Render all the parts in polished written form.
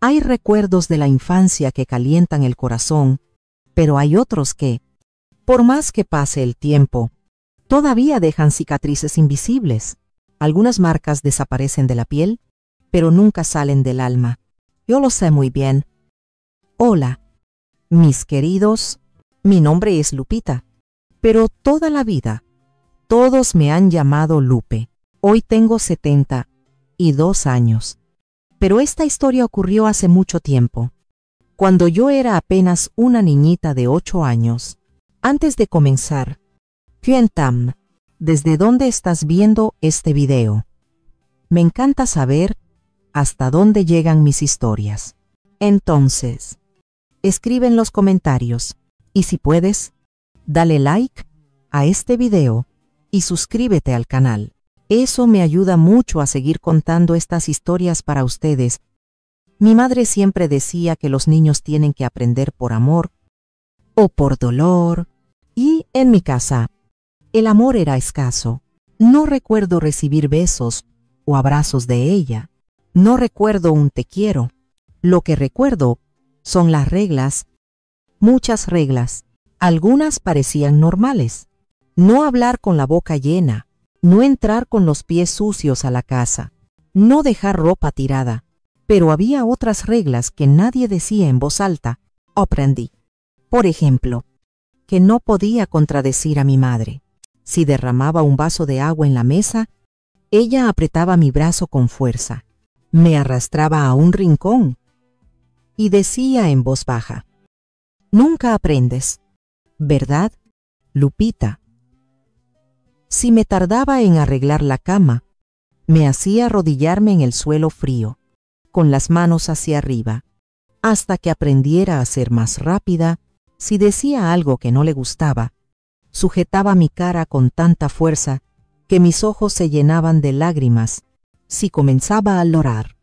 Hay recuerdos de la infancia que calientan el corazón, pero hay otros que, por más que pase el tiempo, todavía dejan cicatrices invisibles. Algunas marcas desaparecen de la piel, pero nunca salen del alma. Yo lo sé muy bien. Hola, mis queridos, mi nombre es Lupita, pero toda la vida, todos me han llamado Lupe. Hoy tengo 72 años. Pero esta historia ocurrió hace mucho tiempo, cuando yo era apenas una niñita de 8 años. Antes de comenzar, cuéntame, ¿desde dónde estás viendo este video? Me encanta saber hasta dónde llegan mis historias. Entonces, escribe en los comentarios y si puedes, dale like a este video y suscríbete al canal. Eso me ayuda mucho a seguir contando estas historias para ustedes. Mi madre siempre decía que los niños tienen que aprender por amor o por dolor, y en mi casa, el amor era escaso. No recuerdo recibir besos o abrazos de ella. No recuerdo un te quiero. Lo que recuerdo son las reglas, muchas reglas. Algunas parecían normales. No hablar con la boca llena, no entrar con los pies sucios a la casa, no dejar ropa tirada. Pero había otras reglas que nadie decía en voz alta. Aprendí. Por ejemplo, que no podía contradecir a mi madre. Si derramaba un vaso de agua en la mesa, ella apretaba mi brazo con fuerza, me arrastraba a un rincón y decía en voz baja: «Nunca aprendes, ¿verdad, Lupita?». Si me tardaba en arreglar la cama, me hacía arrodillarme en el suelo frío, con las manos hacia arriba, hasta que aprendiera a ser más rápida. Si decía algo que no le gustaba, sujetaba mi cara con tanta fuerza que mis ojos se llenaban de lágrimas. Si comenzaba a llorar,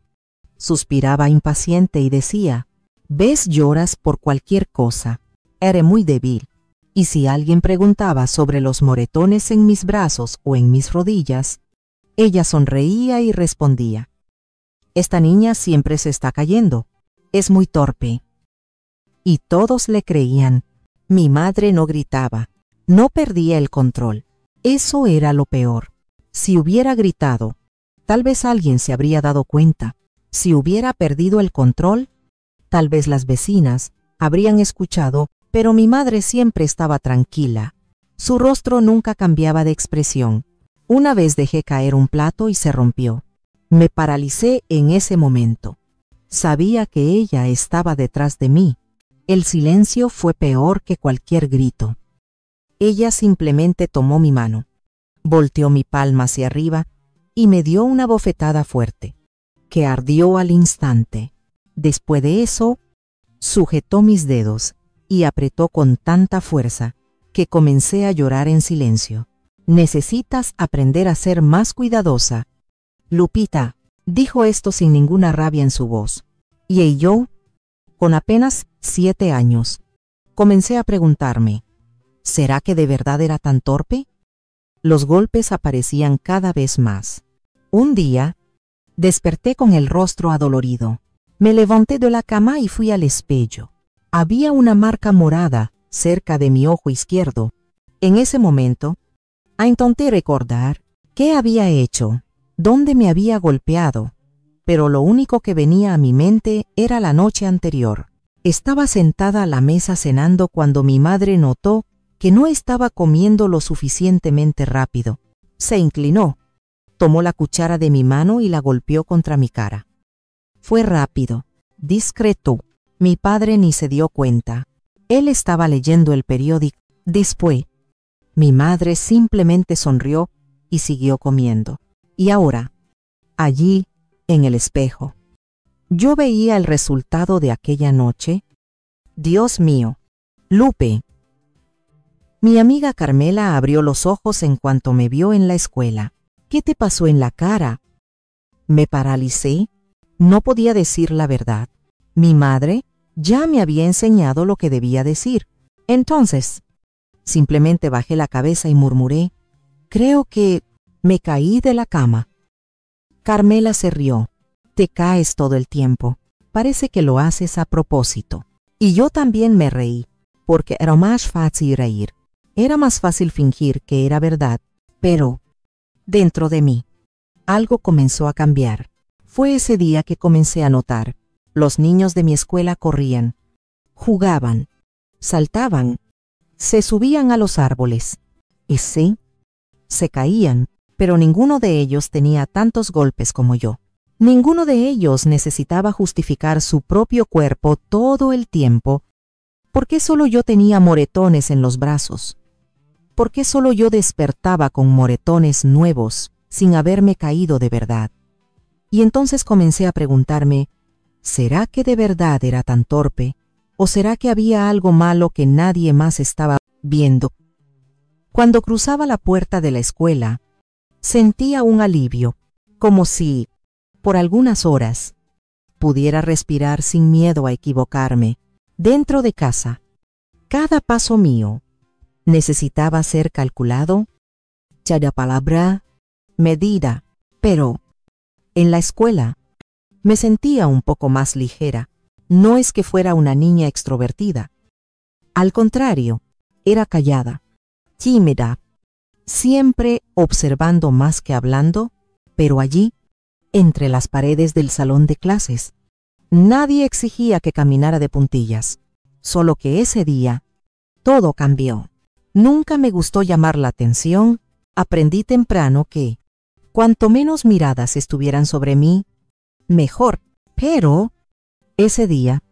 suspiraba impaciente y decía: «¿Ves? Lloras por cualquier cosa. Eres muy débil». Y si alguien preguntaba sobre los moretones en mis brazos o en mis rodillas, ella sonreía y respondía: «Esta niña siempre se está cayendo. Es muy torpe». Y todos le creían. Mi madre no gritaba, no perdía el control. Eso era lo peor. Si hubiera gritado, tal vez alguien se habría dado cuenta. Si hubiera perdido el control, tal vez las vecinas habrían escuchado, pero mi madre siempre estaba tranquila. Su rostro nunca cambiaba de expresión. Una vez dejé caer un plato y se rompió. Me paralicé en ese momento. Sabía que ella estaba detrás de mí. El silencio fue peor que cualquier grito. Ella simplemente tomó mi mano, volteó mi palma hacia arriba y me dio una bofetada fuerte, que ardió al instante. Después de eso, sujetó mis dedos y apretó con tanta fuerza que comencé a llorar en silencio. «Necesitas aprender a ser más cuidadosa, Lupita», dijo esto sin ninguna rabia en su voz. Y yo, con apenas 7 años, comencé a preguntarme: ¿será que de verdad era tan torpe? Los golpes aparecían cada vez más. Un día, desperté con el rostro adolorido. Me levanté de la cama y fui al espejo. Había una marca morada cerca de mi ojo izquierdo. En ese momento, intenté recordar qué había hecho, dónde me había golpeado, pero lo único que venía a mi mente era la noche anterior. Estaba sentada a la mesa cenando cuando mi madre notó que no estaba comiendo lo suficientemente rápido. Se inclinó, tomó la cuchara de mi mano y la golpeó contra mi cara. Fue rápido, discreto. Mi padre ni se dio cuenta. Él estaba leyendo el periódico. Después, mi madre simplemente sonrió y siguió comiendo. Y ahora, allí, en el espejo, yo veía el resultado de aquella noche. Dios mío, Lupe. Mi amiga Carmela abrió los ojos en cuanto me vio en la escuela. ¿Qué te pasó en la cara? Me paralicé. No podía decir la verdad. Mi madre ya me había enseñado lo que debía decir. Entonces, simplemente bajé la cabeza y murmuré: «Creo que me caí de la cama». Carmela se rió. «Te caes todo el tiempo. parece que lo haces a propósito. Y yo también me reí, porque era más fácil reír. Era más fácil fingir que era verdad, pero dentro de mí, algo comenzó a cambiar. Fue ese día que comencé a notar. Los niños de mi escuela corrían, jugaban, saltaban, se subían a los árboles. Y sí, se caían, pero ninguno de ellos tenía tantos golpes como yo. Ninguno de ellos necesitaba justificar su propio cuerpo todo el tiempo. ¿Por qué solo yo tenía moretones en los brazos? ¿Por qué solo yo despertaba con moretones nuevos sin haberme caído de verdad? Y entonces comencé a preguntarme, ¿será que de verdad era tan torpe? ¿O será que había algo malo que nadie más estaba viendo? Cuando cruzaba la puerta de la escuela, sentía un alivio, como si, por algunas horas, pudiera respirar sin miedo a equivocarme. Dentro de casa, cada paso mío necesitaba ser calculado, cada palabra medida, pero en la escuela me sentía un poco más ligera. No es que fuera una niña extrovertida. Al contrario, era callada, tímida, siempre observando más que hablando, pero allí, entre las paredes del salón de clases, nadie exigía que caminara de puntillas. Solo que ese día, todo cambió. Nunca me gustó llamar la atención. Aprendí temprano que, cuanto menos miradas estuvieran sobre mí, mejor. Pero, ese día,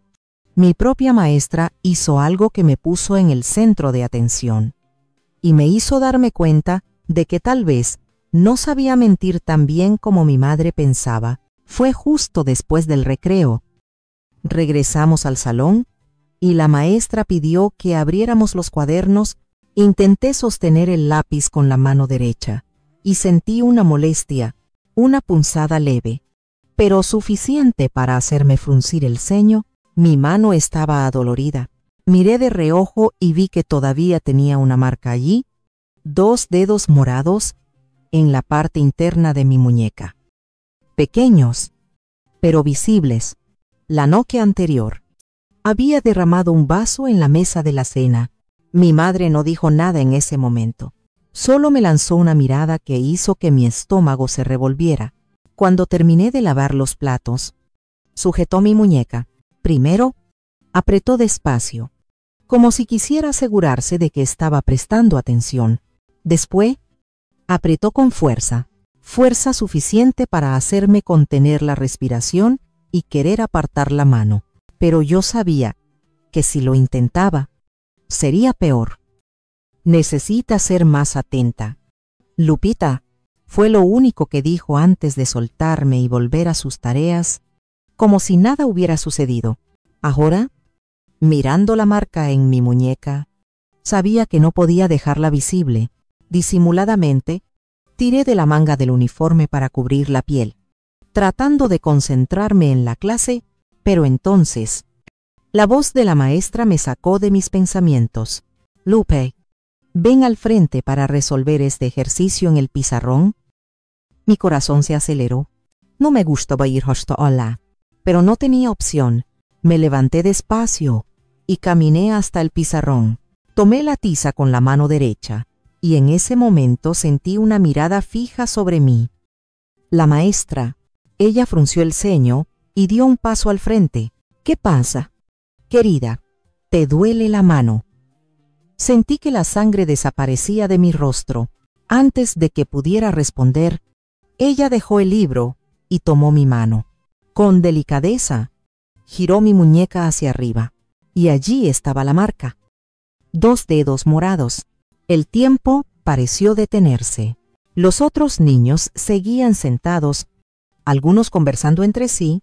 mi propia maestra hizo algo que me puso en el centro de atención y me hizo darme cuenta de que tal vez no sabía mentir tan bien como mi madre pensaba. Fue justo después del recreo. Regresamos al salón y la maestra pidió que abriéramos los cuadernos. Intenté sostener el lápiz con la mano derecha y sentí una molestia, una punzada leve, pero suficiente para hacerme fruncir el ceño. Mi mano estaba adolorida. Miré de reojo y vi que todavía tenía una marca allí, 2 dedos morados en la parte interna de mi muñeca. Pequeños, pero visibles. La noche anterior, había derramado un vaso en la mesa de la cena. Mi madre no dijo nada en ese momento. Solo me lanzó una mirada que hizo que mi estómago se revolviera. Cuando terminé de lavar los platos, sujetó mi muñeca. Primero, apretó despacio, como si quisiera asegurarse de que estaba prestando atención. Después, apretó con fuerza, fuerza suficiente para hacerme contener la respiración y querer apartar la mano. Pero yo sabía que si lo intentaba, sería peor. Necesita ser más atenta. Lupita, fue lo único que dijo antes de soltarme y volver a sus tareas, como si nada hubiera sucedido. Ahora, mirando la marca en mi muñeca, sabía que no podía dejarla visible. Disimuladamente, tiré de la manga del uniforme para cubrir la piel, tratando de concentrarme en la clase, pero entonces, la voz de la maestra me sacó de mis pensamientos. Lupe, ven al frente para resolver este ejercicio en el pizarrón. Mi corazón se aceleró. No me gustaba ir hasta allá, pero no tenía opción. Me levanté despacio y caminé hasta el pizarrón. Tomé la tiza con la mano derecha y en ese momento sentí una mirada fija sobre mí. La maestra, ella frunció el ceño y dio un paso al frente. ¿Qué pasa? Querida, ¿te duele la mano? Sentí que la sangre desaparecía de mi rostro. Antes de que pudiera responder, ella dejó el libro y tomó mi mano. Con delicadeza, giró mi muñeca hacia arriba, y allí estaba la marca. 2 dedos morados. El tiempo pareció detenerse. Los otros niños seguían sentados, algunos conversando entre sí,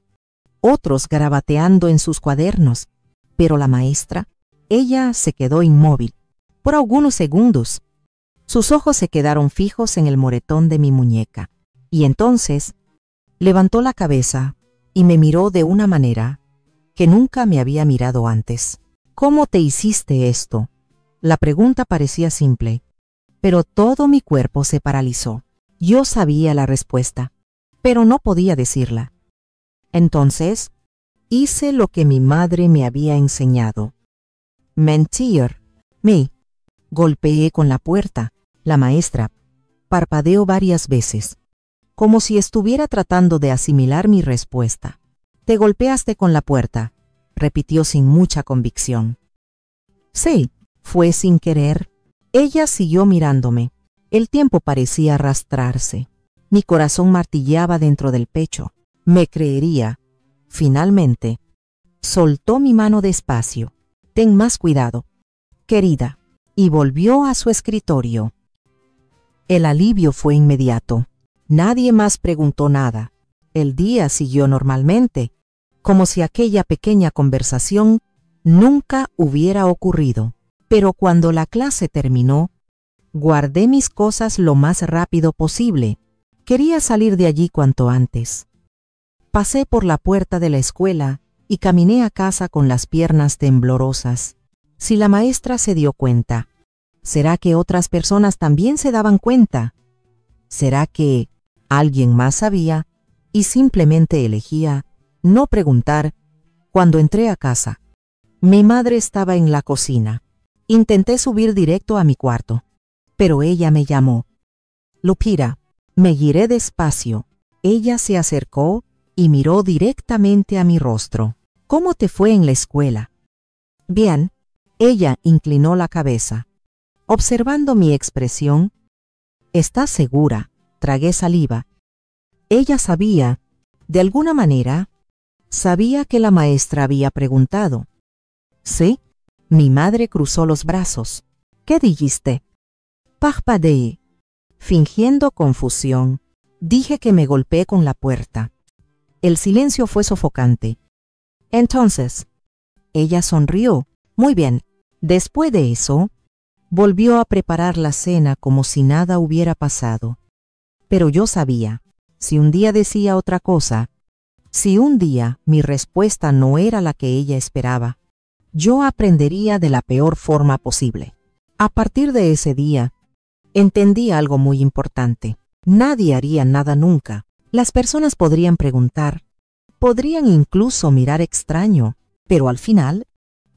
otros garabateando en sus cuadernos, pero la maestra, ella se quedó inmóvil. Por algunos segundos, sus ojos se quedaron fijos en el moretón de mi muñeca, y entonces levantó la cabeza y me miró de una manera que nunca me había mirado antes. ¿Cómo te hiciste esto? La pregunta parecía simple, pero todo mi cuerpo se paralizó. Yo sabía la respuesta, pero no podía decirla. Entonces, Hice lo que mi madre me había enseñado. Mentir. Me golpeé con la puerta. La maestra parpadeó varias veces, como si estuviera tratando de asimilar mi respuesta. «Te golpeaste con la puerta», repitió sin mucha convicción. «Sí, fue sin querer». Ella siguió mirándome. El tiempo parecía arrastrarse. Mi corazón martilleaba dentro del pecho. Me creería. Finalmente, soltó mi mano despacio. «Ten más cuidado, querida», y volvió a su escritorio. El alivio fue inmediato. Nadie más preguntó nada. El día siguió normalmente, como si aquella pequeña conversación nunca hubiera ocurrido. Pero cuando la clase terminó, guardé mis cosas lo más rápido posible. Quería salir de allí cuanto antes. Pasé por la puerta de la escuela y caminé a casa con las piernas temblorosas. Si la maestra se dio cuenta, ¿será que otras personas también se daban cuenta? ¿Será que alguien más sabía y simplemente elegía no preguntar? Cuando entré a casa, mi madre estaba en la cocina. Intenté subir directo a mi cuarto, pero ella me llamó. «Lupita». Me giré despacio. Ella se acercó y miró directamente a mi rostro. «¿Cómo te fue en la escuela?» «Bien». Ella inclinó la cabeza. Observando mi expresión, «¿Estás segura?». Tragué saliva. Ella sabía, de alguna manera, sabía que la maestra había preguntado. «Sí». Mi madre cruzó los brazos. «¿Qué dijiste?» Parpadeé. Fingiendo confusión, dije que me golpeé con la puerta. El silencio fue sofocante. «Entonces». Ella sonrió. «Muy bien». Después de eso, volvió a preparar la cena como si nada hubiera pasado. Pero yo sabía, si un día decía otra cosa, si un día mi respuesta no era la que ella esperaba, yo aprendería de la peor forma posible. A partir de ese día, entendí algo muy importante. Nadie haría nada nunca. Las personas podrían preguntar, podrían incluso mirar extraño, pero al final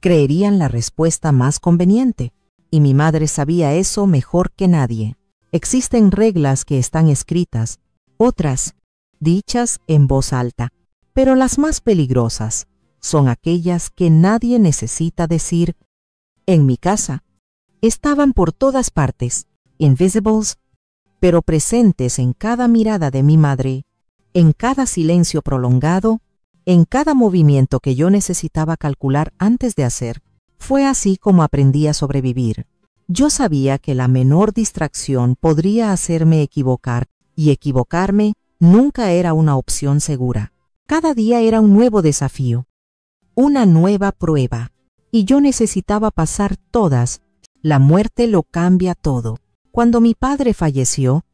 creerían la respuesta más conveniente. Y mi madre sabía eso mejor que nadie. Existen reglas que están escritas, otras dichas en voz alta, pero las más peligrosas son aquellas que nadie necesita decir. En mi casa, estaban por todas partes, invisibles, pero presentes en cada mirada de mi madre, en cada silencio prolongado, en cada movimiento que yo necesitaba calcular antes de hacer. Fue así como aprendí a sobrevivir. Yo sabía que la menor distracción podría hacerme equivocar, y equivocarme nunca era una opción segura. Cada día era un nuevo desafío, una nueva prueba, y yo necesitaba pasar todas. La muerte lo cambia todo. Cuando mi padre falleció,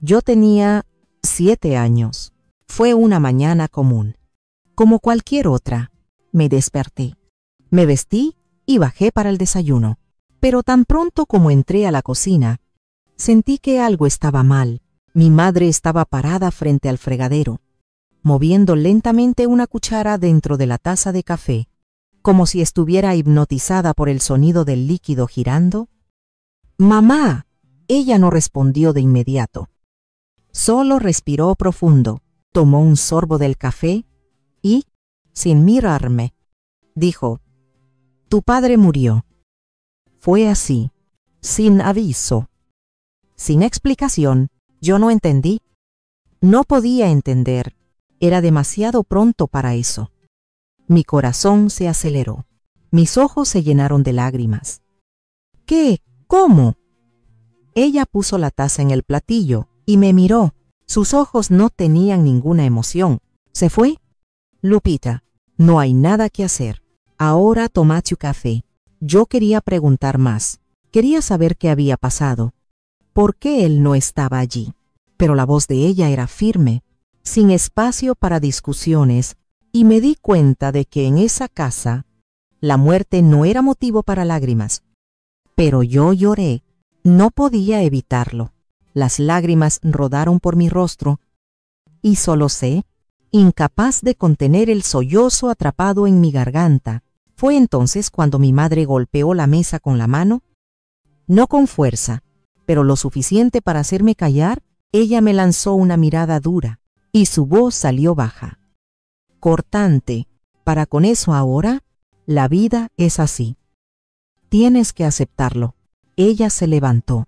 yo tenía 7 años. Fue una mañana común. Como cualquier otra, me desperté, me vestí y bajé para el desayuno. Pero tan pronto como entré a la cocina, sentí que algo estaba mal. Mi madre estaba parada frente al fregadero, moviendo lentamente una cuchara dentro de la taza de café, como si estuviera hipnotizada por el sonido del líquido girando. «¡Mamá!». Ella no respondió de inmediato. Solo respiró profundo, tomó un sorbo del café y, sin mirarme, dijo: «Tu padre murió». Fue así, sin aviso, sin explicación. Yo no entendí. No podía entender. Era demasiado pronto para eso. Mi corazón se aceleró. Mis ojos se llenaron de lágrimas. «¿Qué? ¿Cómo?». Ella puso la taza en el platillo y me miró. Sus ojos no tenían ninguna emoción. ¿Se fue? «Lupita, no hay nada que hacer. Ahora toma tu café». Yo quería preguntar más. Quería saber qué había pasado. ¿Por qué él no estaba allí? Pero la voz de ella era firme, sin espacio para discusiones, y me di cuenta de que en esa casa la muerte no era motivo para lágrimas. Pero yo lloré. No podía evitarlo. Las lágrimas rodaron por mi rostro y solo sé, incapaz de contener el sollozo atrapado en mi garganta. Fue entonces cuando mi madre golpeó la mesa con la mano. No con fuerza, pero lo suficiente para hacerme callar. Ella me lanzó una mirada dura, y su voz salió baja, cortante. Para con eso ahora, la vida es así. Tienes que aceptarlo. Ella se levantó,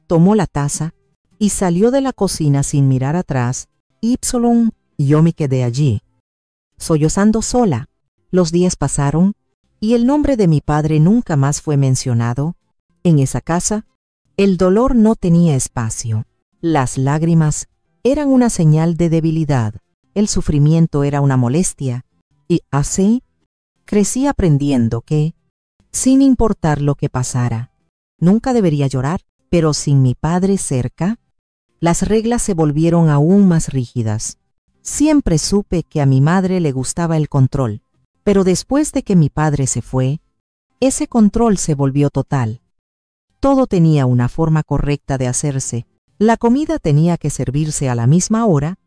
tomó la taza y salió de la cocina sin mirar atrás. Yo me quedé allí, sollozando sola. Los días pasaron y el nombre de mi padre nunca más fue mencionado. En esa casa, el dolor no tenía espacio. Las lágrimas eran una señal de debilidad. El sufrimiento era una molestia. Y así, crecí aprendiendo que, sin importar lo que pasara, nunca debería llorar. Pero sin mi padre cerca, las reglas se volvieron aún más rígidas. Siempre supe que a mi madre le gustaba el control, pero después de que mi padre se fue, ese control se volvió total. Todo tenía una forma correcta de hacerse. La comida tenía que servirse a la misma hora,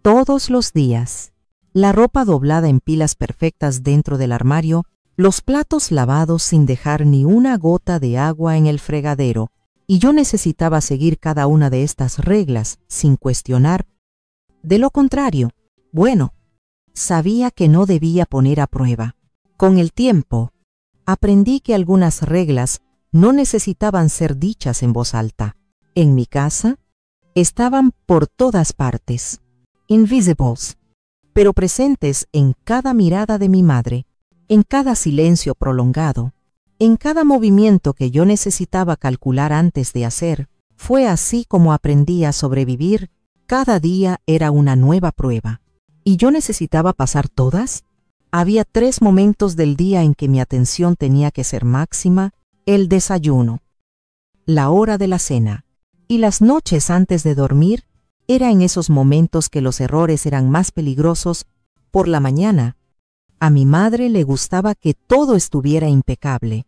todos los días. La ropa doblada en pilas perfectas dentro del armario, los platos lavados sin dejar ni una gota de agua en el fregadero. Y yo necesitaba seguir cada una de estas reglas sin cuestionar. De lo contrario, bueno, sabía que no debía poner a prueba. Con el tiempo, aprendí que algunas reglas no necesitaban ser dichas en voz alta. En mi casa, estaban por todas partes, invisibles, pero presentes en cada mirada de mi madre, en cada silencio prolongado, en cada movimiento que yo necesitaba calcular antes de hacer. Fue así como aprendí a sobrevivir. Cada día era una nueva prueba. ¿Y yo necesitaba pasar todas? Había 3 momentos del día en que mi atención tenía que ser máxima: el desayuno, la hora de la cena y las noches antes de dormir. Era en esos momentos que los errores eran más peligrosos. Por la mañana, a mi madre le gustaba que todo estuviera impecable.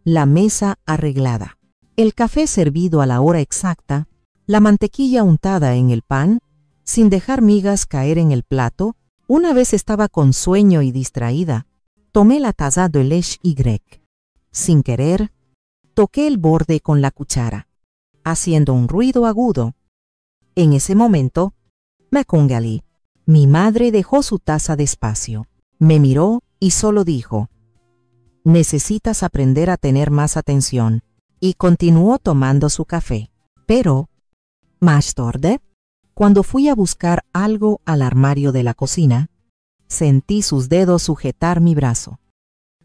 La mesa arreglada, el café servido a la hora exacta, la mantequilla untada en el pan, sin dejar migas caer en el plato. Una vez estaba con sueño y distraída. Tomé la taza de leche y sin querer, toqué el borde con la cuchara, haciendo un ruido agudo. En ese momento, me congelé. Mi madre dejó su taza despacio, me miró y solo dijo: necesitas aprender a tener más atención, y continuó tomando su café. Pero, más tarde, cuando fui a buscar algo al armario de la cocina, sentí sus dedos sujetar mi brazo.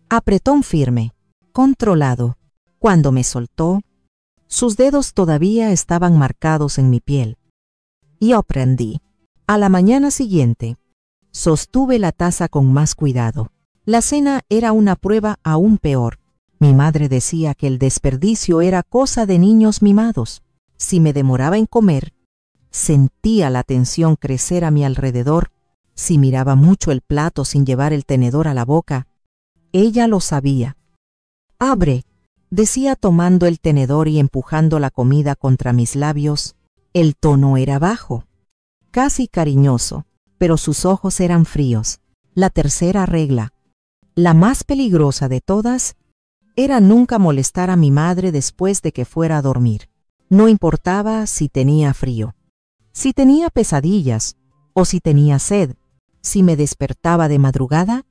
Apretón firme, controlado. Cuando me soltó, sus dedos todavía estaban marcados en mi piel. Y aprendí. A la mañana siguiente, sostuve la taza con más cuidado. La cena era una prueba aún peor. Mi madre decía que el desperdicio era cosa de niños mimados. Si me demoraba en comer, sentía la tensión crecer a mi alrededor. Si miraba mucho el plato sin llevar el tenedor a la boca, ella lo sabía. «Abre», decía tomando el tenedor y empujando la comida contra mis labios. El tono era bajo, casi cariñoso, pero sus ojos eran fríos. La tercera regla, la más peligrosa de todas, era nunca molestar a mi madre después de que fuera a dormir. No importaba si tenía frío, si tenía pesadillas o si tenía sed. Si me despertaba de madrugada,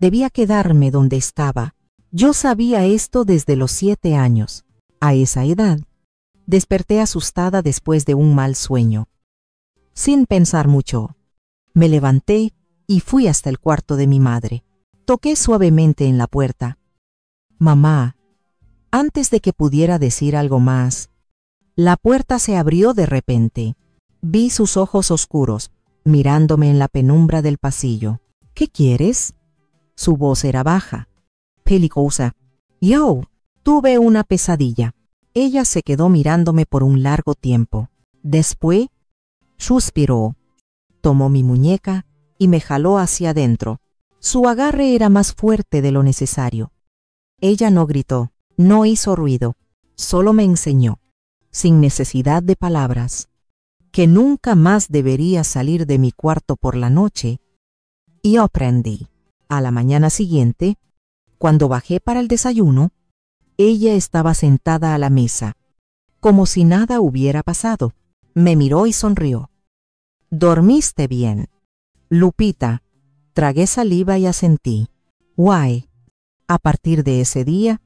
debía quedarme donde estaba. Yo sabía esto desde los 7 años. A esa edad, desperté asustada después de un mal sueño. Sin pensar mucho, me levanté y fui hasta el cuarto de mi madre. Toqué suavemente en la puerta. «Mamá». Antes de que pudiera decir algo más, la puerta se abrió de repente. Vi sus ojos oscuros, mirándome en la penumbra del pasillo. «¿Qué quieres?». Su voz era baja. «Peligrosa». «Yo, tuve una pesadilla». Ella se quedó mirándome por un largo tiempo. Después, suspiró, tomó mi muñeca y me jaló hacia adentro. Su agarre era más fuerte de lo necesario. Ella no gritó, no hizo ruido, solo me enseñó, sin necesidad de palabras. que nunca más debería salir de mi cuarto por la noche, y aprendí. A la mañana siguiente, cuando bajé para el desayuno, ella estaba sentada a la mesa, como si nada hubiera pasado. Me miró y sonrió. «¿Dormiste bien?» «Lupita». Tragué saliva y asentí. «Guay». A partir de ese día,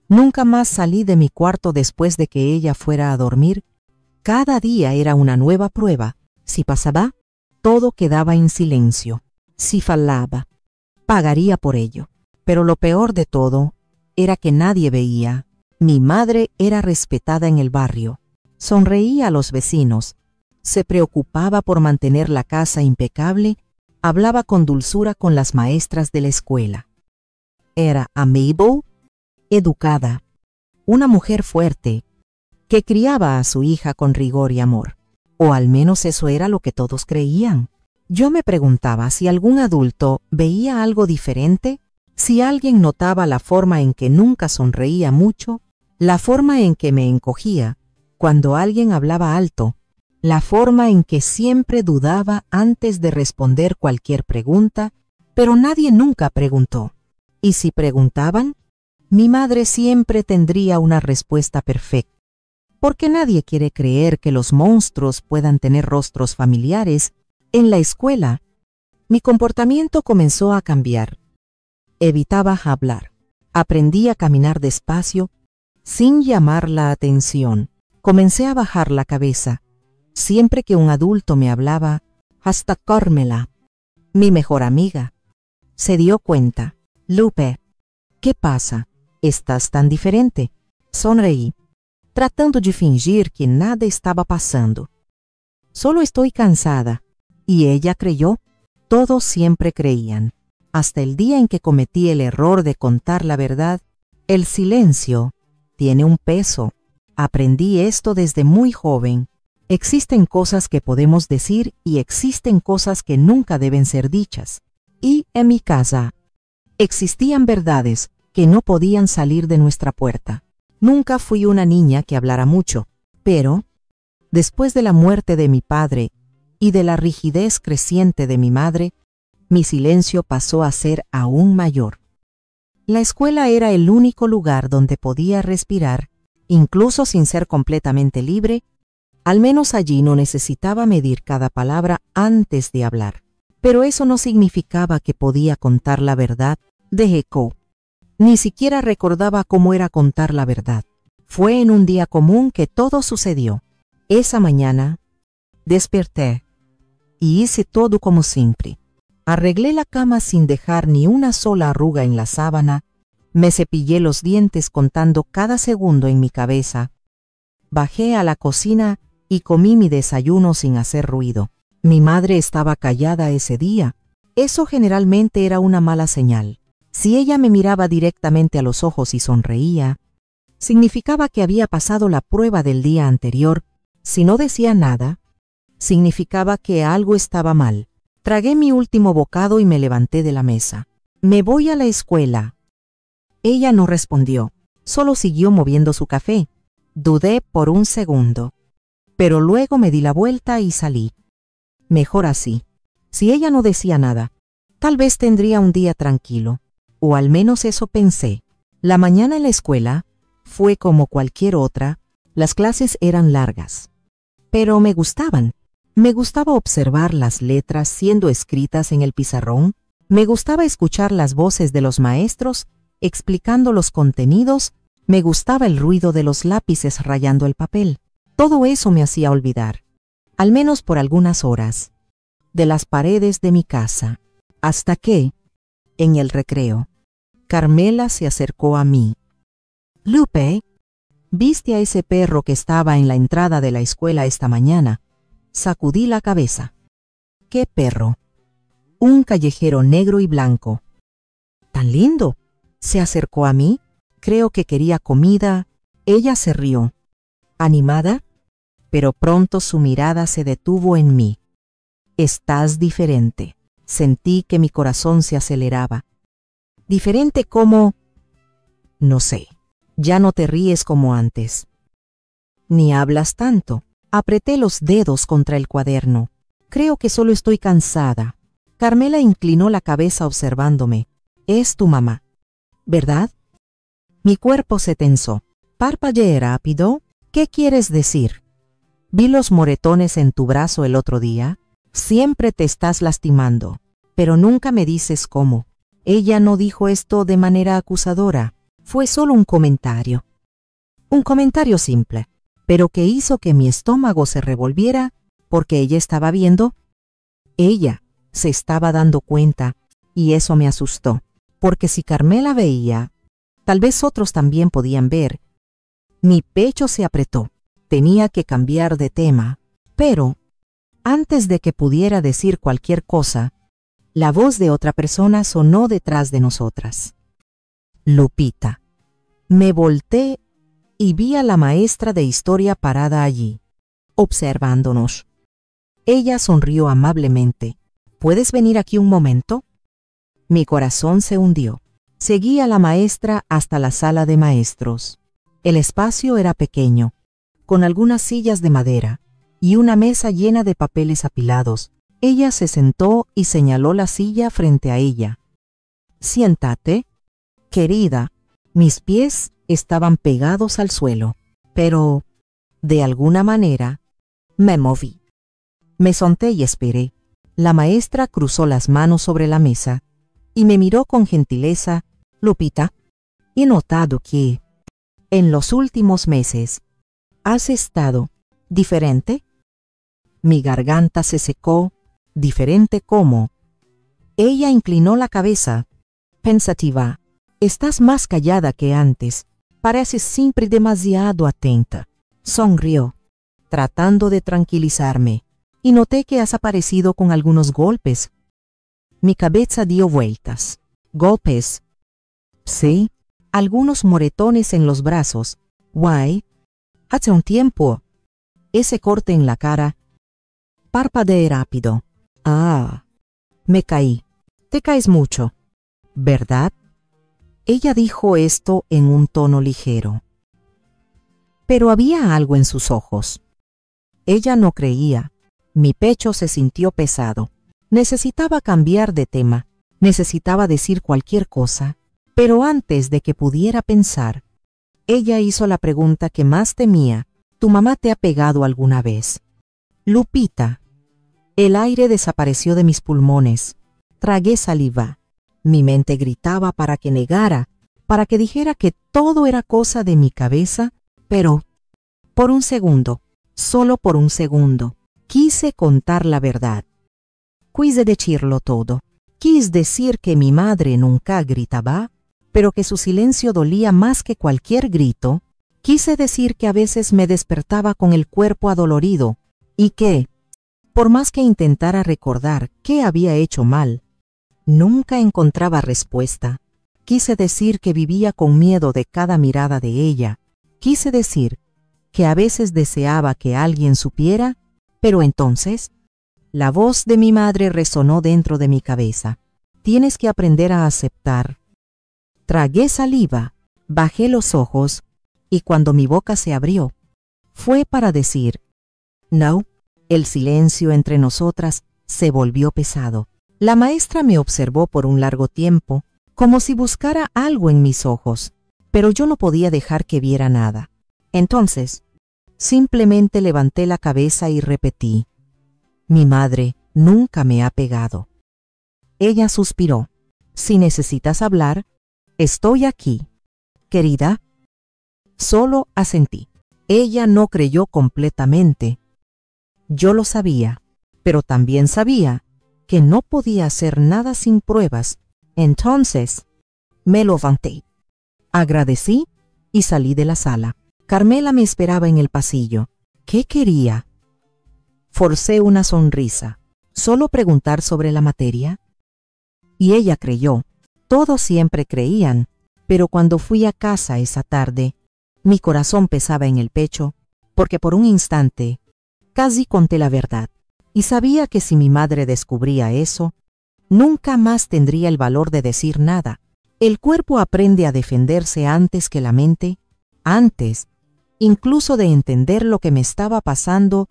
nunca más salí de mi cuarto después de que ella fuera a dormir. Cada día era una nueva prueba. Si pasaba, todo quedaba en silencio. Si fallaba, pagaría por ello. Pero lo peor de todo era que nadie veía. Mi madre era respetada en el barrio. Sonreía a los vecinos. Se preocupaba por mantener la casa impecable. Hablaba con dulzura con las maestras de la escuela. Era amable, educada, una mujer fuerte, que criaba a su hija con rigor y amor. O al menos eso era lo que todos creían. Yo me preguntaba si algún adulto veía algo diferente, si alguien notaba la forma en que nunca sonreía mucho, la forma en que me encogía cuando alguien hablaba alto, la forma en que siempre dudaba antes de responder cualquier pregunta, pero nadie nunca preguntó. Y si preguntaban, mi madre siempre tendría una respuesta perfecta. Porque nadie quiere creer que los monstruos puedan tener rostros familiares. En la escuela, mi comportamiento comenzó a cambiar. Evitaba hablar. Aprendí a caminar despacio, sin llamar la atención. Comencé a bajar la cabeza. Siempre que un adulto me hablaba, hasta Carmela, mi mejor amiga, se dio cuenta. «Lupe, ¿qué pasa? ¿Estás tan diferente?» Sonreí, tratando de fingir que nada estaba pasando. «Solo estoy cansada». Y ella creyó. Todos siempre creían. Hasta el día en que cometí el error de contar la verdad. El silencio tiene un peso. Aprendí esto desde muy joven. Existen cosas que podemos decir y existen cosas que nunca deben ser dichas. Y en mi casa existían verdades que no podían salir de nuestra puerta. Nunca fui una niña que hablara mucho, pero después de la muerte de mi padre y de la rigidez creciente de mi madre, mi silencio pasó a ser aún mayor. La escuela era el único lugar donde podía respirar, incluso sin ser completamente libre. Al menos allí no necesitaba medir cada palabra antes de hablar. Pero eso no significaba que podía contar la verdad de Eco. Ni siquiera recordaba cómo era contar la verdad. Fue en un día común que todo sucedió. Esa mañana desperté y hice todo como siempre. Arreglé la cama sin dejar ni una sola arruga en la sábana. Me cepillé los dientes contando cada segundo en mi cabeza. Bajé a la cocina y comí mi desayuno sin hacer ruido. Mi madre estaba callada ese día. Eso generalmente era una mala señal. Si ella me miraba directamente a los ojos y sonreía, significaba que había pasado la prueba del día anterior. Si no decía nada, significaba que algo estaba mal. Tragué mi último bocado y me levanté de la mesa. «Me voy a la escuela». Ella no respondió, solo siguió moviendo su café. Dudé por un segundo, pero luego me di la vuelta y salí. Mejor así. Si ella no decía nada, tal vez tendría un día tranquilo, o al menos eso pensé. La mañana en la escuela fue como cualquier otra. Las clases eran largas, pero me gustaban. Me gustaba observar las letras siendo escritas en el pizarrón. Me gustaba escuchar las voces de los maestros explicando los contenidos. Me gustaba el ruido de los lápices rayando el papel. Todo eso me hacía olvidar, al menos por algunas horas, de las paredes de mi casa, hasta que, en el recreo, Carmela se acercó a mí. «Lupe, ¿viste a ese perro que estaba en la entrada de la escuela esta mañana?» Sacudí la cabeza. «¿Qué perro?» «Un callejero negro y blanco». «¿Tan lindo?» Se acercó a mí. Creo que quería comida. Ella se rió, animada, pero pronto su mirada se detuvo en mí. «Estás diferente». Sentí que mi corazón se aceleraba. «¿Diferente cómo?» «No sé. Ya no te ríes como antes. Ni hablas tanto». Apreté los dedos contra el cuaderno. Creo que solo estoy cansada. Carmela inclinó la cabeza observándome. Es tu mamá, ¿verdad? Mi cuerpo se tensó. Parpadeé rápido. ¿Qué quieres decir? Vi los moretones en tu brazo el otro día. Siempre te estás lastimando, pero nunca me dices cómo. Ella no dijo esto de manera acusadora. Fue solo un comentario. Un comentario simple, pero que hizo que mi estómago se revolviera porque ella estaba viendo. Ella se estaba dando cuenta y eso me asustó, porque si Carmela veía, tal vez otros también podían ver. Mi pecho se apretó. Tenía que cambiar de tema, pero antes de que pudiera decir cualquier cosa, la voz de otra persona sonó detrás de nosotras. Lupita. Me volteé y vi a la maestra de historia parada allí, observándonos. Ella sonrió amablemente. ¿Puedes venir aquí un momento? Mi corazón se hundió. Seguí a la maestra hasta la sala de maestros. El espacio era pequeño, con algunas sillas de madera y una mesa llena de papeles apilados. Ella se sentó y señaló la silla frente a ella. Siéntate. Querida, mis pies estaban pegados al suelo, pero, de alguna manera, me moví. Me senté y esperé. La maestra cruzó las manos sobre la mesa y me miró con gentileza. Lupita, he notado que, en los últimos meses, has estado diferente. Mi garganta se secó. ¿Diferente cómo? Ella inclinó la cabeza, pensativa. Estás más callada que antes. Pareces siempre demasiado atenta. Sonrió, tratando de tranquilizarme, y noté que has aparecido con algunos golpes. Mi cabeza dio vueltas. ¿Golpes? Sí, algunos moretones en los brazos. Guay. Hace un tiempo. Ese corte en la cara. Parpadeé rápido. Ah, me caí. Te caes mucho, ¿verdad? Ella dijo esto en un tono ligero. Pero había algo en sus ojos. Ella no creía. Mi pecho se sintió pesado. Necesitaba cambiar de tema. Necesitaba decir cualquier cosa. Pero antes de que pudiera pensar, ella hizo la pregunta que más temía. ¿Tu mamá te ha pegado alguna vez? Lupita. El aire desapareció de mis pulmones. Tragué saliva. Mi mente gritaba para que negara, para que dijera que todo era cosa de mi cabeza, pero, por un segundo, solo por un segundo, quise contar la verdad. Quise decirlo todo. Quise decir que mi madre nunca gritaba, pero que su silencio dolía más que cualquier grito. Quise decir que a veces me despertaba con el cuerpo adolorido y que, por más que intentara recordar qué había hecho mal, nunca encontraba respuesta. Quise decir que vivía con miedo de cada mirada de ella. Quise decir que a veces deseaba que alguien supiera, pero entonces, la voz de mi madre resonó dentro de mi cabeza. Tienes que aprender a aceptar. Tragué saliva, bajé los ojos, y cuando mi boca se abrió, fue para decir, no. El silencio entre nosotras se volvió pesado. La maestra me observó por un largo tiempo, como si buscara algo en mis ojos, pero yo no podía dejar que viera nada. Entonces, simplemente levanté la cabeza y repetí, mi madre nunca me ha pegado. Ella suspiró. Si necesitas hablar, estoy aquí. Querida. Solo asentí. Ella no creyó completamente. Yo lo sabía, pero también sabía que no podía hacer nada sin pruebas. Entonces, me levanté. Agradecí y salí de la sala. Carmela me esperaba en el pasillo. ¿Qué quería? Forcé una sonrisa. ¿Solo preguntar sobre la materia? Y ella creyó. Todos siempre creían, pero cuando fui a casa esa tarde, mi corazón pesaba en el pecho, porque por un instante casi conté la verdad, y sabía que si mi madre descubría eso, nunca más tendría el valor de decir nada. El cuerpo aprende a defenderse antes que la mente, antes Incluso de entender lo que me estaba pasando,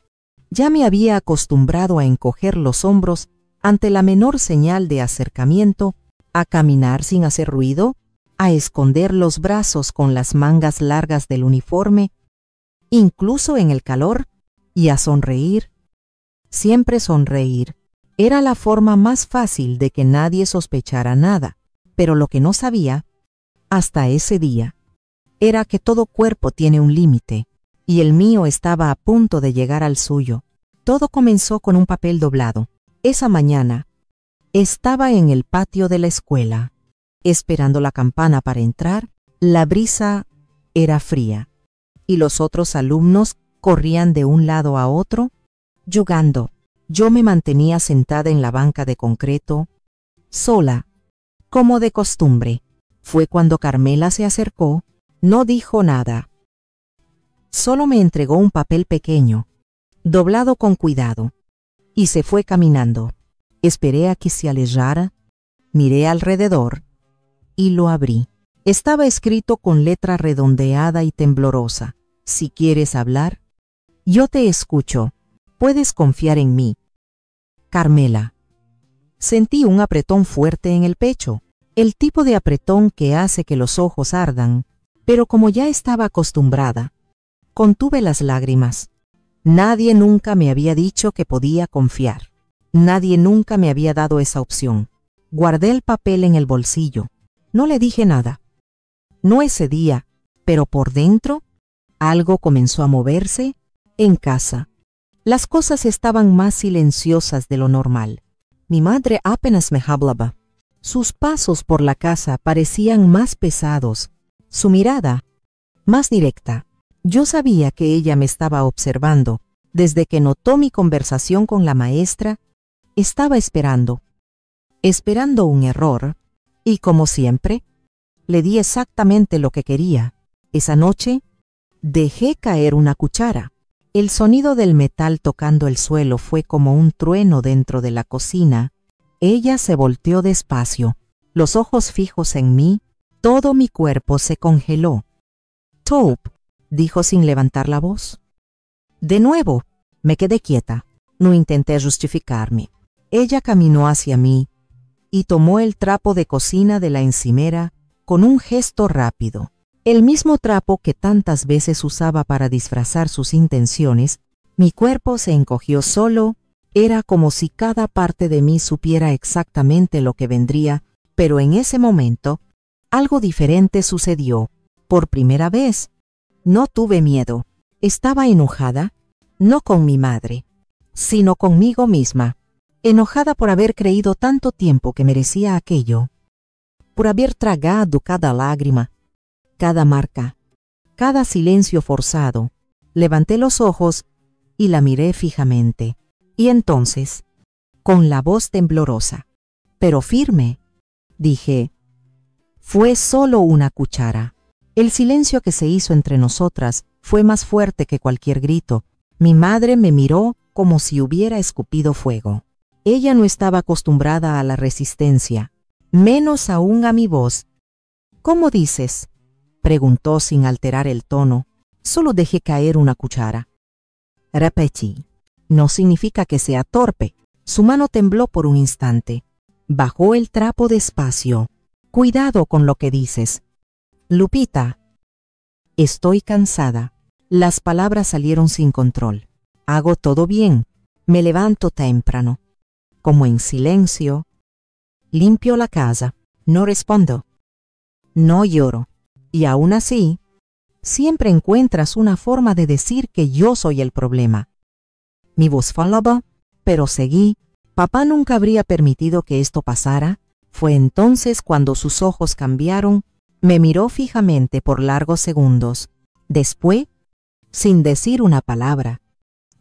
ya me había acostumbrado a encoger los hombros ante la menor señal de acercamiento, a caminar sin hacer ruido, a esconder los brazos con las mangas largas del uniforme, incluso en el calor, y a sonreír. Siempre sonreír era la forma más fácil de que nadie sospechara nada, pero lo que no sabía, hasta ese día, era que todo cuerpo tiene un límite, y el mío estaba a punto de llegar al suyo. Todo comenzó con un papel doblado. Esa mañana, estaba en el patio de la escuela, esperando la campana para entrar. La brisa era fría, y los otros alumnos corrían de un lado a otro, jugando. Yo me mantenía sentada en la banca de concreto, sola, como de costumbre. Fue cuando Carmela se acercó. No dijo nada. Solo me entregó un papel pequeño, doblado con cuidado, y se fue caminando. Esperé a que se alejara, miré alrededor y lo abrí. Estaba escrito con letra redondeada y temblorosa: si quieres hablar, yo te escucho. Puedes confiar en mí. Carmela. Sentí un apretón fuerte en el pecho, el tipo de apretón que hace que los ojos ardan, pero como ya estaba acostumbrada, contuve las lágrimas. Nadie nunca me había dicho que podía confiar. Nadie nunca me había dado esa opción. Guardé el papel en el bolsillo. No le dije nada. No ese día, pero por dentro, algo comenzó a moverse en casa. Las cosas estaban más silenciosas de lo normal. Mi madre apenas me hablaba. Sus pasos por la casa parecían más pesados, su mirada más directa. Yo sabía que ella me estaba observando. Desde que notó mi conversación con la maestra, estaba esperando un error, y como siempre, le di exactamente lo que quería. Esa noche, dejé caer una cuchara. El sonido del metal tocando el suelo fue como un trueno dentro de la cocina. Ella se volteó despacio, los ojos fijos en mí. Todo mi cuerpo se congeló. Taupe, dijo sin levantar la voz. De nuevo, me quedé quieta. No intenté justificarme. Ella caminó hacia mí y tomó el trapo de cocina de la encimera con un gesto rápido. El mismo trapo que tantas veces usaba para disfrazar sus intenciones. Mi cuerpo se encogió solo. Era como si cada parte de mí supiera exactamente lo que vendría, pero en ese momento, algo diferente sucedió. Por primera vez, no tuve miedo. Estaba enojada, no con mi madre, sino conmigo misma. Enojada por haber creído tanto tiempo que merecía aquello, por haber tragado cada lágrima, cada marca, cada silencio forzado. Levanté los ojos y la miré fijamente. Y entonces, con la voz temblorosa, pero firme, dije: fue solo una cuchara. El silencio que se hizo entre nosotras fue más fuerte que cualquier grito. Mi madre me miró como si hubiera escupido fuego. Ella no estaba acostumbrada a la resistencia, menos aún a mi voz. ¿Cómo dices?, preguntó sin alterar el tono. Solo dejé caer una cuchara. Repetí. No significa que sea torpe. Su mano tembló por un instante. Bajó el trapo despacio. Cuidado con lo que dices. Lupita. Estoy cansada. Las palabras salieron sin control. Hago todo bien. Me levanto temprano. Como en silencio. Limpio la casa. No respondo. No lloro. Y aún así, siempre encuentras una forma de decir que yo soy el problema. Mi voz falaba, pero seguí. Papá nunca habría permitido que esto pasara. Fue entonces cuando sus ojos cambiaron. Me miró fijamente por largos segundos. Después, sin decir una palabra,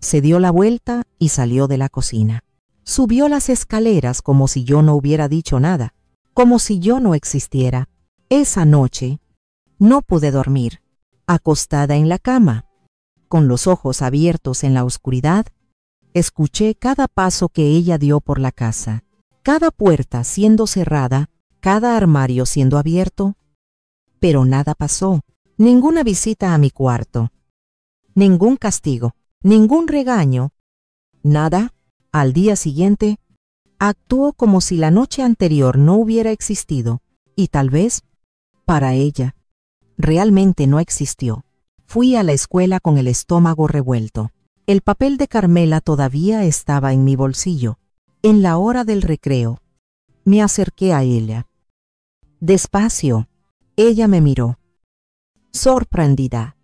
se dio la vuelta y salió de la cocina. Subió las escaleras como si yo no hubiera dicho nada, como si yo no existiera. Esa noche no pude dormir. Acostada en la cama, con los ojos abiertos en la oscuridad, escuché cada paso que ella dio por la casa, cada puerta siendo cerrada, cada armario siendo abierto, pero nada pasó. Ninguna visita a mi cuarto, Ningún castigo, ningún regaño, nada. Al día siguiente, actuó como si la noche anterior no hubiera existido, y tal vez, para ella, realmente no existió. Fui a la escuela con el estómago revuelto. El papel de Carmela todavía estaba en mi bolsillo. En la hora del recreo, me acerqué a ella. Despacio, ella me miró. Sorprendida.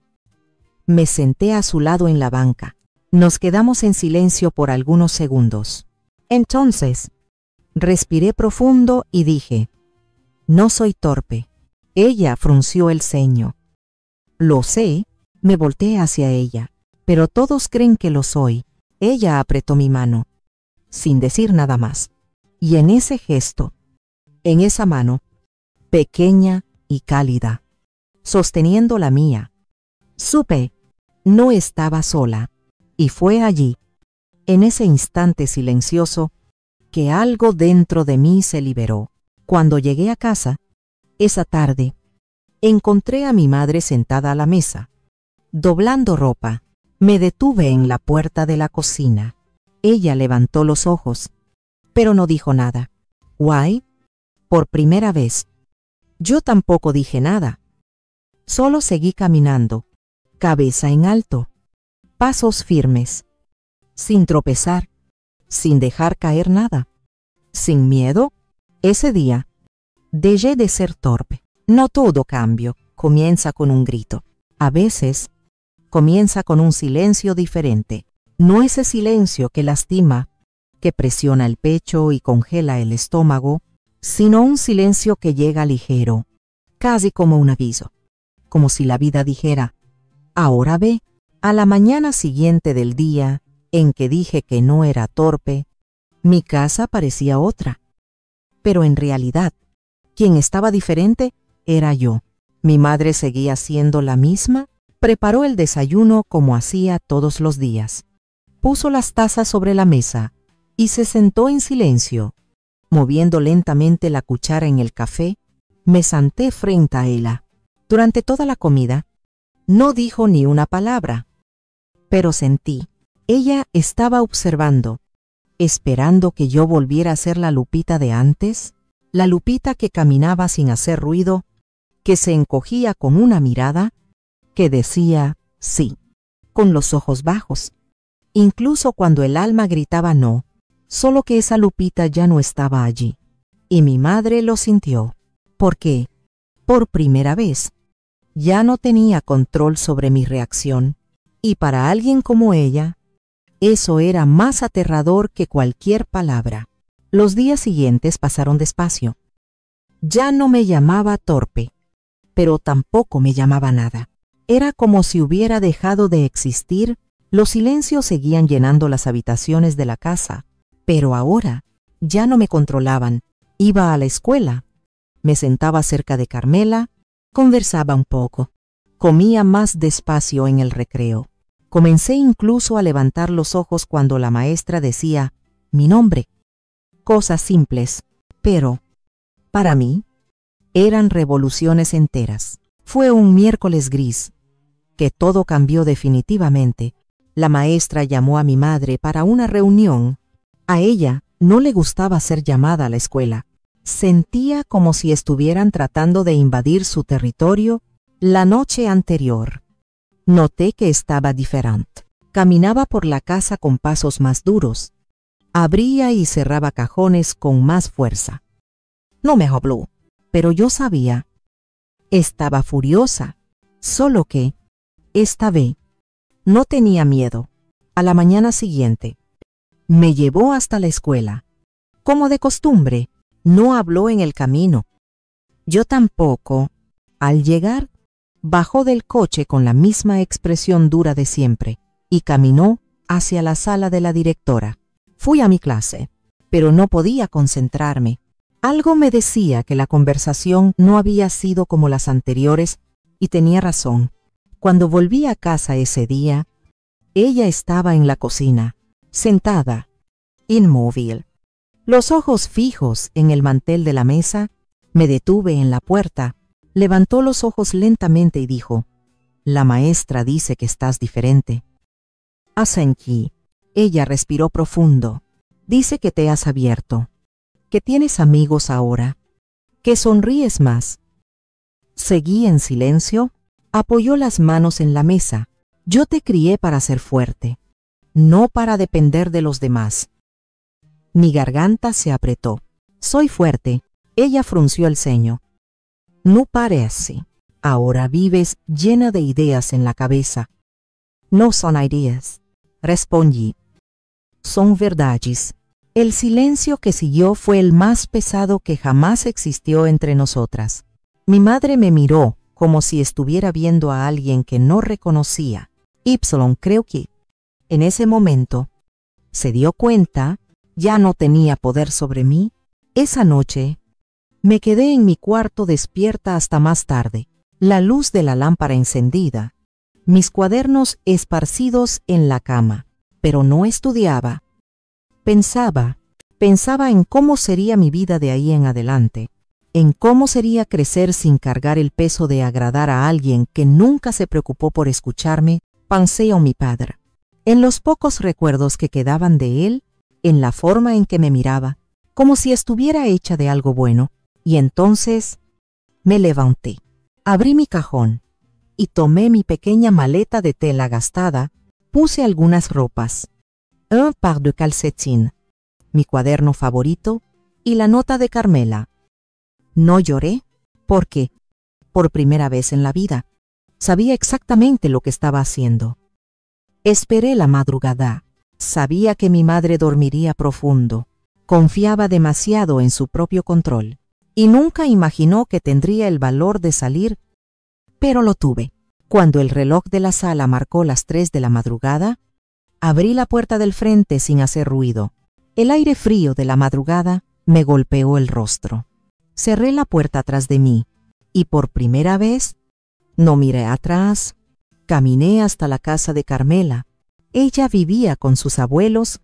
Me senté a su lado en la banca. Nos quedamos en silencio por algunos segundos. Entonces, respiré profundo y dije, no soy torpe. Ella frunció el ceño. Lo sé, me volteé hacia ella, pero todos creen que lo soy. Ella apretó mi mano, sin decir nada más. Y en ese gesto, en esa mano, pequeña y cálida, sosteniendo la mía, supe, no estaba sola. Y fue allí, en ese instante silencioso, que algo dentro de mí se liberó. Cuando llegué a casa, esa tarde, encontré a mi madre sentada a la mesa, doblando ropa. Me detuve en la puerta de la cocina. Ella levantó los ojos, pero no dijo nada. ¿Why? Por primera vez. Yo tampoco dije nada. Solo seguí caminando, cabeza en alto, pasos firmes, sin tropezar, sin dejar caer nada, sin miedo. Ese día, dejé de ser torpe. No todo cambio comienza con un grito. A veces, comienza con un silencio diferente. No ese silencio que lastima, que presiona el pecho y congela el estómago, sino un silencio que llega ligero, casi como un aviso, como si la vida dijera, ahora ve. A la mañana siguiente del día en que dije que no era torpe, mi casa parecía otra. Pero en realidad, quien estaba diferente era yo. Mi madre seguía siendo la misma, preparó el desayuno como hacía todos los días. Puso las tazas sobre la mesa y se sentó en silencio. Moviendo lentamente la cuchara en el café, me senté frente a ella. Durante toda la comida, no dijo ni una palabra. Pero sentí, ella estaba observando, esperando que yo volviera a ser la Lupita de antes, la Lupita que caminaba sin hacer ruido, que se encogía con una mirada, que decía sí, con los ojos bajos, incluso cuando el alma gritaba no, solo que esa Lupita ya no estaba allí. Y mi madre lo sintió, porque, por primera vez, ya no tenía control sobre mi reacción. Y para alguien como ella, eso era más aterrador que cualquier palabra. Los días siguientes pasaron despacio. Ya no me llamaba torpe, pero tampoco me llamaba nada. Era como si hubiera dejado de existir. Los silencios seguían llenando las habitaciones de la casa, pero ahora ya no me controlaban. Iba a la escuela, me sentaba cerca de Carmela, conversaba un poco, comía más despacio en el recreo. Comencé incluso a levantar los ojos cuando la maestra decía mi nombre. Cosas simples, pero, para mí, eran revoluciones enteras. Fue un miércoles gris, que todo cambió definitivamente. La maestra llamó a mi madre para una reunión. A ella no le gustaba ser llamada a la escuela. Sentía como si estuvieran tratando de invadir su territorio la noche anterior. Noté que estaba diferente. Caminaba por la casa con pasos más duros. Abría y cerraba cajones con más fuerza. No me habló, pero yo sabía. Estaba furiosa, solo que, esta vez, no tenía miedo. A la mañana siguiente, me llevó hasta la escuela. Como de costumbre, no habló en el camino. Yo tampoco. Al llegar, bajó del coche con la misma expresión dura de siempre y caminó hacia la sala de la directora. Fui a mi clase, pero no podía concentrarme. Algo me decía que la conversación no había sido como las anteriores y tenía razón. Cuando volví a casa ese día, ella estaba en la cocina, sentada, inmóvil, los ojos fijos en el mantel de la mesa. Me detuve en la puerta. Levantó los ojos lentamente y dijo, La maestra dice que estás diferente. Asenki. Ella respiró profundo. Dice que te has abierto, que tienes amigos ahora, que sonríes más. Seguí en silencio, apoyó las manos en la mesa. Yo te crié para ser fuerte, no para depender de los demás. Mi garganta se apretó. Soy fuerte. Ella frunció el ceño. No parece. Ahora vives llena de ideas en la cabeza. No son ideas, respondí. Son verdades. El silencio que siguió fue el más pesado que jamás existió entre nosotras. Mi madre me miró como si estuviera viendo a alguien que no reconocía. Creo que, en ese momento, se dio cuenta, ya no tenía poder sobre mí. Esa noche, me quedé en mi cuarto despierta hasta más tarde, la luz de la lámpara encendida, mis cuadernos esparcidos en la cama, pero no estudiaba. Pensaba en cómo sería mi vida de ahí en adelante, en cómo sería crecer sin cargar el peso de agradar a alguien que nunca se preocupó por escucharme. Pensé en mi padre, en los pocos recuerdos que quedaban de él, en la forma en que me miraba, como si estuviera hecha de algo bueno, y entonces me levanté, abrí mi cajón y tomé mi pequeña maleta de tela gastada, puse algunas ropas, un par de calcetines, mi cuaderno favorito y la nota de Carmela. No lloré porque, por primera vez en la vida, sabía exactamente lo que estaba haciendo. Esperé la madrugada. Sabía que mi madre dormiría profundo. Confiaba demasiado en su propio control y nunca imaginó que tendría el valor de salir, pero lo tuve. Cuando el reloj de la sala marcó las 3 de la madrugada, abrí la puerta del frente sin hacer ruido. El aire frío de la madrugada me golpeó el rostro. Cerré la puerta tras de mí y por primera vez no miré atrás. Caminé hasta la casa de Carmela. Ella vivía con sus abuelos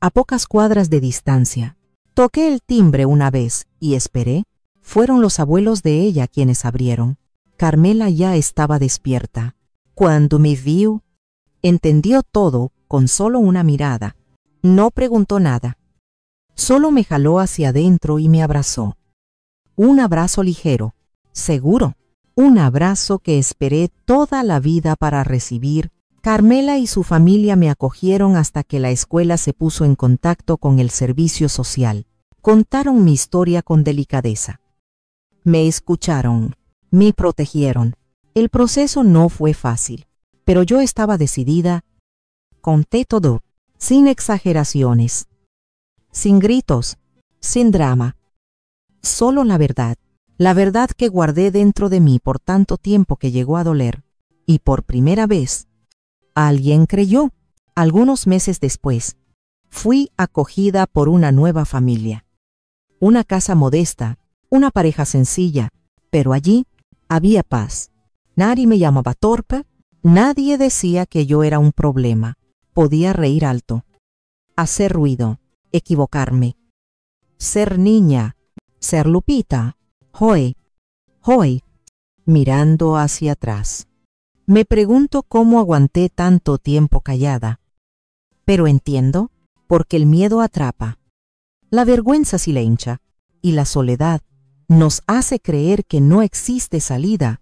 a pocas cuadras de distancia. Toqué el timbre una vez y esperé. Fueron los abuelos de ella quienes abrieron. Carmela ya estaba despierta. Cuando me vio, entendió todo con solo una mirada. No preguntó nada. Solo me jaló hacia adentro y me abrazó. Un abrazo ligero, seguro. Un abrazo que esperé toda la vida para recibir. Carmela y su familia me acogieron hasta que la escuela se puso en contacto con el servicio social. Contaron mi historia con delicadeza. Me escucharon, me protegieron. El proceso no fue fácil, pero yo estaba decidida. Conté todo, sin exageraciones, sin gritos, sin drama. Solo la verdad que guardé dentro de mí por tanto tiempo que llegó a doler. Y por primera vez, alguien creyó. Algunos meses después, fui acogida por una nueva familia. Una casa modesta, una pareja sencilla, pero allí había paz. Nadie me llamaba torpe, nadie decía que yo era un problema. Podía reír alto, hacer ruido, equivocarme, ser niña, ser Lupita. Hoy, mirando hacia atrás. Me pregunto cómo aguanté tanto tiempo callada. Pero entiendo, porque el miedo atrapa. La vergüenza silencia y la soledad nos hace creer que no existe salida.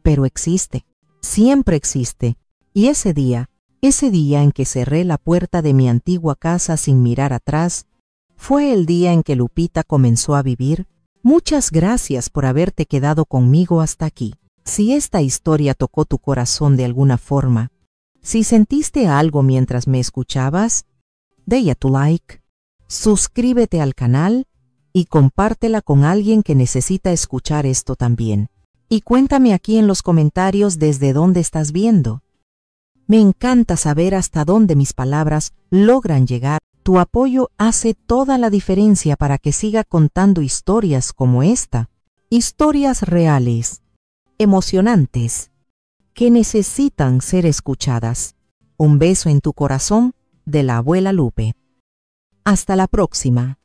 Pero existe, siempre existe. Y ese día en que cerré la puerta de mi antigua casa sin mirar atrás, fue el día en que Lupita comenzó a vivir. Muchas gracias por haberte quedado conmigo hasta aquí. Si esta historia tocó tu corazón de alguna forma, si sentiste algo mientras me escuchabas, dale tu like, suscríbete al canal y compártela con alguien que necesita escuchar esto también. Y cuéntame aquí en los comentarios desde dónde estás viendo. Me encanta saber hasta dónde mis palabras logran llegar. Tu apoyo hace toda la diferencia para que siga contando historias como esta. Historias reales, emocionantes, que necesitan ser escuchadas. Un beso en tu corazón de la abuela Lupe. Hasta la próxima.